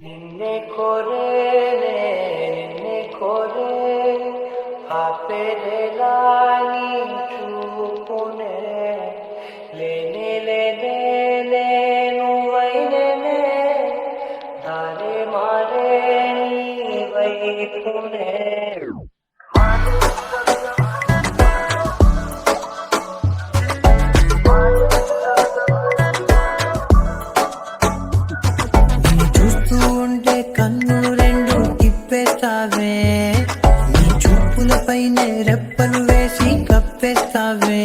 నిన్నే కోరే నిన్నే కోరే ఆపేదేలా నీ చూపునే లేనే లేనే నువ్వైనే దారే మారే నీ వైపునే పైనే రెప్పలు వేసి కప్పేస్తావే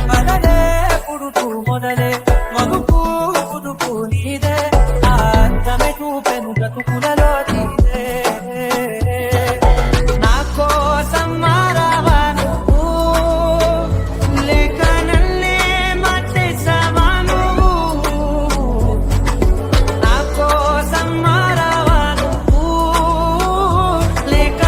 మనలే పుడుతూ మొదలే మగుపు పుదుపు నీదే ఆమె చూపెను బ్రతుకులలో నీదే నా కోసం మారావా నువ్వు లేక నన్నే మార్చేసావా నువ్వు నా కోసం మారావా నువ్వు లేక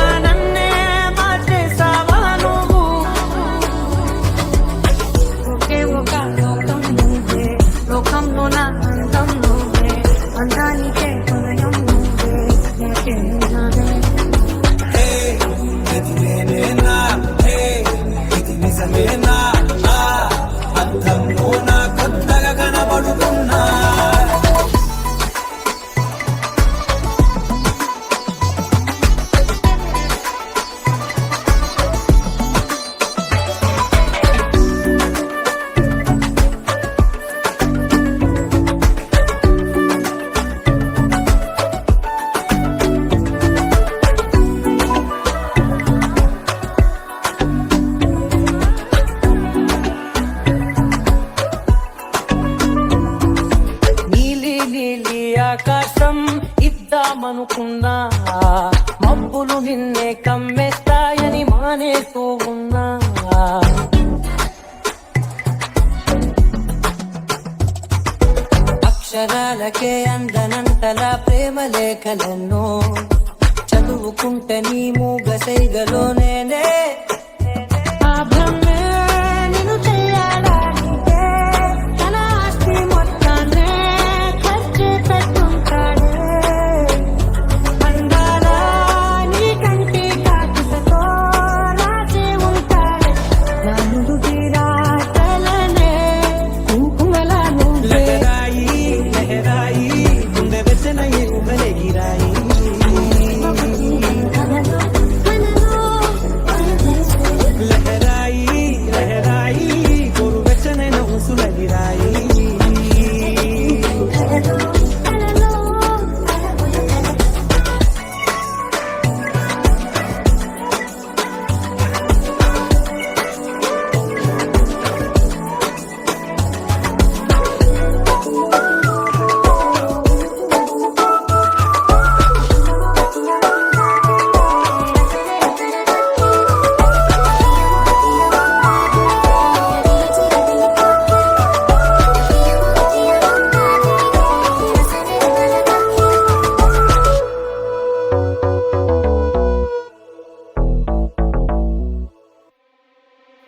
ఆకాశం ఇద్దామనుకున్నా మబ్బులు నిన్నే కమ్మేస్తాయని మానేస్తూ ఉన్నా అక్షరాలకే అందనంతలా ప్రేమ లేఖలెన్నో చదువుకుంటే నీ మూగ సైగలోనేనే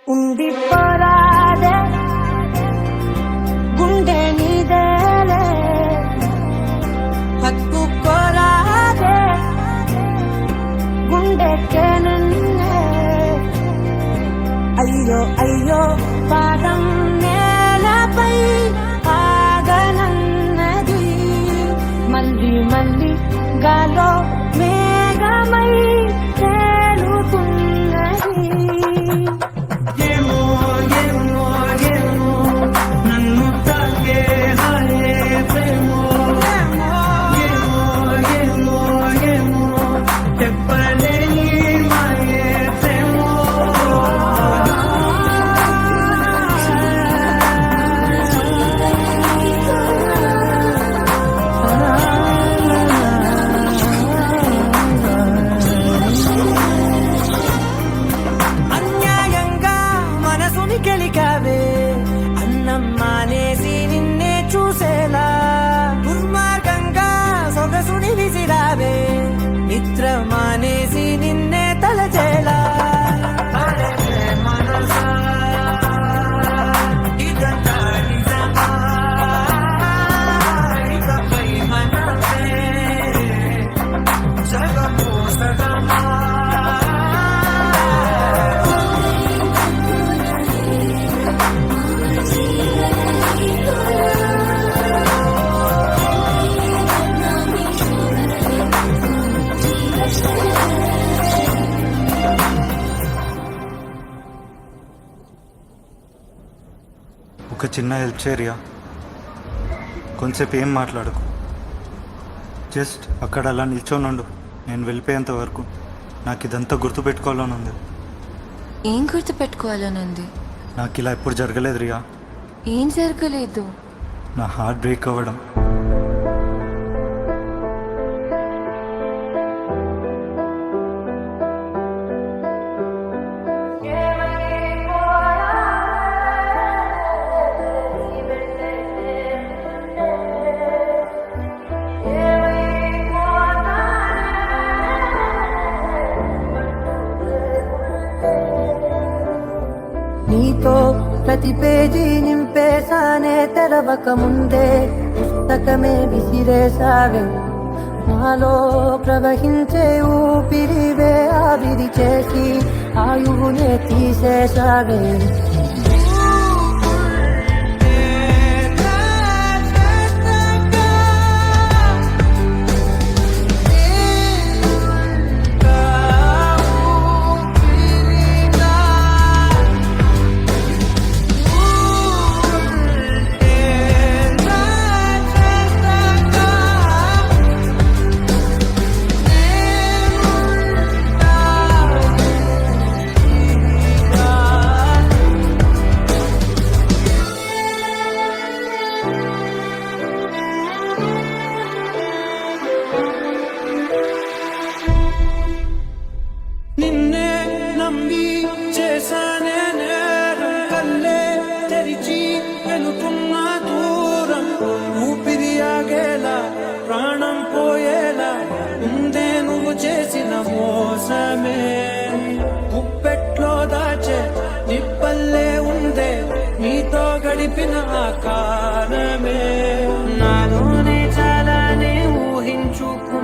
ఉండిపోరాదే గుండె నీదేలే హత్తుకోరాదే గుండెకే నిన్నే అయ్యో అయ్యో పాదం నేలపై ఆగనన్నది మళ్ళీ మళ్ళీ గాలో మేఘమై తేలుతున్నది చిన్న హెల్ప్ చేయరియా? కొంచెంసేపు ఏం మాట్లాడకు, జస్ట్ అక్కడ అలా నిల్చోనుండు. నేను వెళ్ళిపోయేంత వరకు నాకు ఇదంతా గుర్తుపెట్టుకోవాలని ఉంది. ఏం గుర్తు పెట్టుకోవాలనుంది? నాకు ఇలా ఎప్పుడు జరగలేదు రియా. ఏం జరగలేదు? నా హార్ట్ బ్రేక్ అవ్వడం. నీతో ప్రతి పేజీ నింపేశానే, తెరవక ముందే పుస్తకమే విసిరేసావే. నాలో ప్రవహించే ఊపిరివే ఆవిరి చేసి ఆయువునే తీసేసావే. నిన్నే నమ్మి చేశానే నేరం, కళ్ళే తెరిచి వెళుతున్న దూరం. ఊపిరి ఆగేలా, ప్రాణం పోయేలా ఉందే నువ్వు చేసిన మోసమే. గుప్పెట్లో దాచే నిప్పల్లే ఉందే నీతో గడిపిన ఆ కాలమే. నాలోనే చాలానే ఊహించుకో